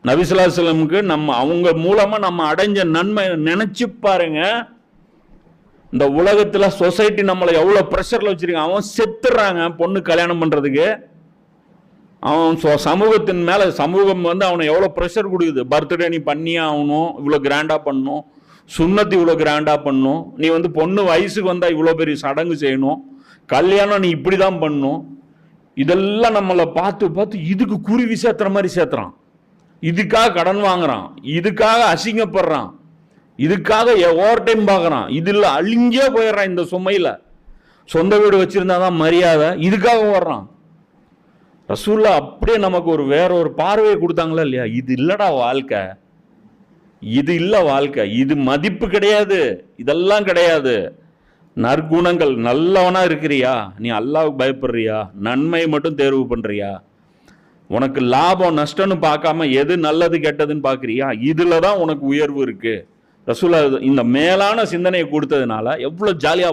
நபி ஸல்லல்லாஹு அலைஹி வஸல்லமுக்கு அவங்க மூலமா நம்ம அடைஞ்ச நன்மை நினைச்சு பாருங்க. இந்த உலகத்துல சொசைட்டி நம்மளை எவ்வளவு பிரஷர்ல வச்சிருக்காங்க. அவன் செத்துறாங்க பொண்ணு கல்யாணம் பண்றதுக்கு. அவன் சமூகத்தின் மேல சமூகம் அவனை எவ்வளவு ப்ரெஷர் கொடுக்குது. பர்த்டே நீ பண்ணியே ஆகணும், இவ்வளவு கிராண்டா பண்ணணும், சுண்ணத்து இவ்வளவு கிராண்டா பண்ணணும், நீ பொண்ணு வயசுக்கு வந்தா இவ்வளவு பெரிய சடங்கு செய்யணும், கல்யாணம் நீ இப்படிதான் பண்ணணும். இதெல்லாம் நம்மளை பார்த்து பார்த்து இதுக்கு குருவி சேர்த்துற மாதிரி சேர்த்துறான். இதுக்காக கடன் வாங்குறான், இதுக்காக அசிங்கப்படுறான், இதுக்காக ஓவர் டைம் பார்க்கறான். இதுல அழிஞ்சே போயிடுறான். இந்த சுமையில சொந்த வீடு வச்சிருந்தாதான் மரியாதை, இதுக்காக ஓடுறான். ரசூல்லா அப்படியே நமக்கு வேற ஒரு பார்வையை கொடுத்தாங்களா இல்லையா? இது இல்லடா வாழ்க்கை, இது இல்ல வாழ்க்கை, இது மதிப்பு கிடையாது, இதெல்லாம் கிடையாது. நற்குணங்கள் நல்லவனா இருக்கிறியா, நீ அல்லாஹ்வுக்கு பயப்படுறியா, நன்மை மட்டும் தேர்வு பண்றியா, உனக்கு லாபம் நஷ்டம்னு பார்க்காம எது நல்லது கெட்டதுன்னு பார்க்குறியா, இதுல தான் உனக்கு உயர்வு இருக்கு. ரசூல்லா இந்த மேலான சிந்தனையை கொடுத்ததுனால எவ்வளவு ஜாலியா